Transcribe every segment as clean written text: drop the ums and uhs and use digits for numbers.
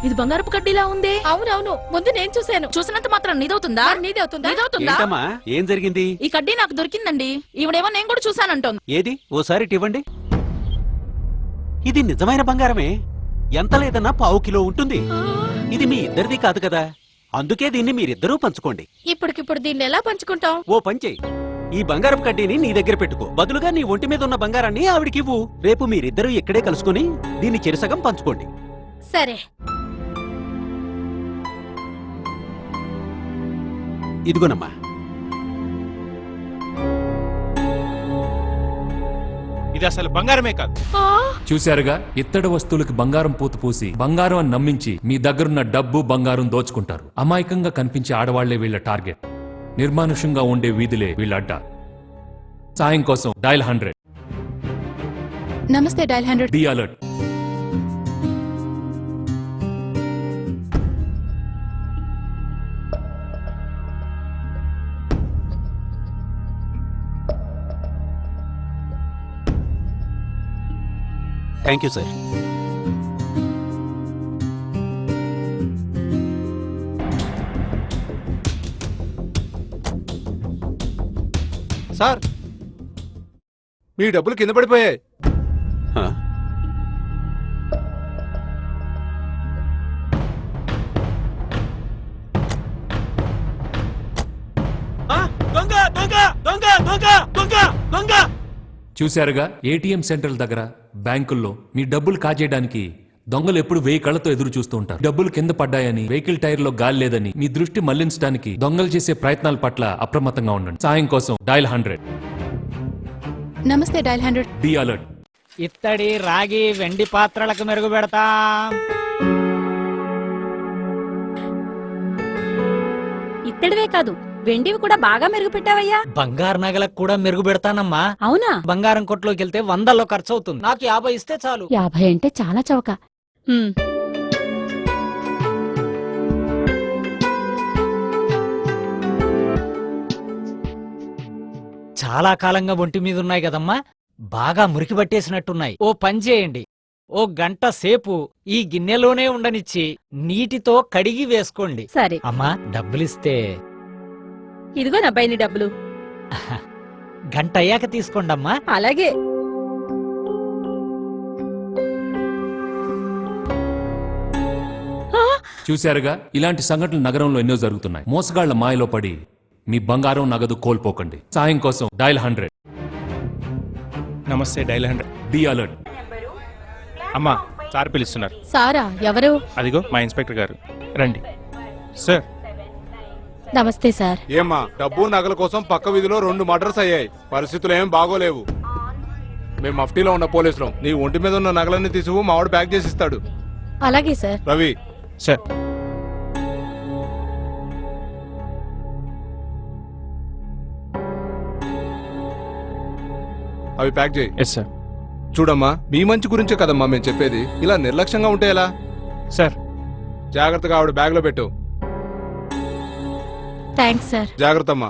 ఇది బంగారపు కడ్డీలా ఉంది. అవునవును, ముందు నేను చూశాను. చూసినంత మాత్రం నీదవుతుందా? నీదవుతుందా? ఏం జరిగింది? ఈ కడ్డీ నాకు దొరికిందండి. ఈవిడేమో నేను కూడా చూసానంటోంది. ఏది ఓసారి ఇవ్వండి. ఇది నిజమైన బంగారమే. ఎంత లేదన్నా 1/2 కిలో ఉంటుంది. ఇది మీ ఇద్దరిది కాదు కదా, అందుకే దీన్ని మీరిద్దరూ పంచుకోండి. ఇప్పటికిప్పుడు దీన్ని ఎలా పంచుకుంటాం? ఓ పని చెయ్యి, ఈ బంగారపు కడ్డీని నీ దగ్గర పెట్టుకో. బదులుగా నీ ఒంటి మీద ఉన్న బంగారాన్ని ఆవిడికివ్వు. రేపు మీరిద్దరూ ఇక్కడే కలుసుకుని దీన్ని చెరిసగం పంచుకోండి. సరే. ఇదిగోనమ్మా. ఇది అసలు బంగారమే కాదు. చూశారుగా, ఇత్తడి వస్తువులకి బంగారం పూత పూసి బంగారం అని నమ్మించి మీ దగ్గరున్న డబ్బు బంగారం దోచుకుంటారు. అమాయకంగా కనిపించే ఆడవాళ్లే వీళ్ల టార్గెట్. నిర్మానుషంగా ఉండే వీధులే వీళ్ళ అడ్డా. సాయం కోసం డయల్ 100. నమస్తే dial 100. Be alert. Thank you sir. Sir, మీ డబ్బులు కింద పడిపోయాయి. చూశారుగా, ఏటీఎం సెంటర్ల దగ్గర, బ్యాంకుల్లో మీ డబ్బులు కాజేయడానికి దొంగలు ఎప్పుడు 1000 కళ్లతో ఎదురు చూస్తూ ఉంటారు. డబ్బులు కింద పడ్డాయని, వెహికల్ టైర్ లో గాలి లేదని మీ దృష్టి మళ్లించడానికి దొంగలు చేసే ప్రయత్నాల పట్ల అప్రమత్తంగా ఉండండి. సాయం కోసం డయల్ 100. నమస్తే డయల్ 100. Be alert. ఇత్తడి, రాగి, వెండి పాత్రలకు మెరుగు పెడతాం. ఇత్తడివే కాదు, వెండివి కూడా బాగా మెరుగు పెట్టావయ్యా. బంగారు నగలకు కూడా మెరుగు పెడతానమ్మా. అవునా? బంగారం కొట్లోకి వెళ్తే 100లో ఖర్చు అవుతుంది. నాకు 50 ఇస్తే చాలు. 50 అంటే చాలా చౌక. చాలా కాలంగా ఒంటి మీద ఉన్నాయి కదమ్మా, బాగా మురికి పట్టేసినట్టున్నాయి. ఓ పని చేయండి, ఓ గంట సేపు ఈ గిన్నెలోనే ఉండనిచ్చి నీటితో కడిగి వేసుకోండి. సరే అమ్మా, డబ్బులిస్తే. ఇదిగో నబ్బాయిని డబ్బులు. గంట అయ్యాక తీసుకోండమ్మా. అలాగే. చూశారుగా, ఇలాంటి సంఘటనలు నగరంలో ఎన్నో జరుగుతున్నాయి. మోసగాళ్ల మాయలో పడి మీ బంగారం, నగదు కోల్పోకండి. సాయం కోసం డయల్ 100. నమస్తే డయల్ 100. Be alert. అమ్మా, సార్ పిలుస్తున్నారు. సారా? ఎవరు? అదిగో మా ఇన్స్పెక్టర్ గారు, రండి. సార్. నమస్తే సార్. ఏమ్మా, డబ్బు నగల కోసం పక్క వీధిలో 2 మర్డర్స్ అయ్యాయి. పరిస్థితులు ఏం బాగోలేవు. మేము మఫ్టీలో ఉన్న పోలీసులం. నీ ఒంటి మీద ఉన్న నగలన్నీ తీసుకు మావాడు ప్యాక్ చేసి ఇస్తాడు. అలాగే సార్. రవి. సార్. అవి ప్యాక్ చేయి. Yes sir. చూడమ్మా, మీ మంచి గురించే కదమ్మా మేము చెప్పేది. ఇలా నిర్లక్ష్యంగా ఉంటే ఎలా? సార్. జాగ్రత్తగా ఆవిడ బ్యాగ్ లో పెట్టు. Thanks sir. జాగ్రత్త అమ్మా.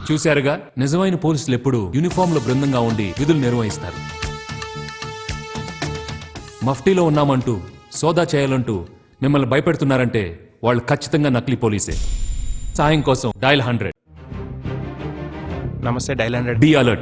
చూశారుగా, నిజమైన పోలీసులు ఎప్పుడు యూనిఫామ్ లో బృందంగా ఉండి విధులు నిర్వహిస్తారు. మఫ్టీలో ఉన్నామంటూ, సోదా చేయాలంటూ మిమ్మల్ని భయపెడుతున్నారంటే వాళ్ళు ఖచ్చితంగా నకిలీ పోలీసే. సాయం కోసం డయల్ 100. నమస్తే డయల్ 100. Be alert.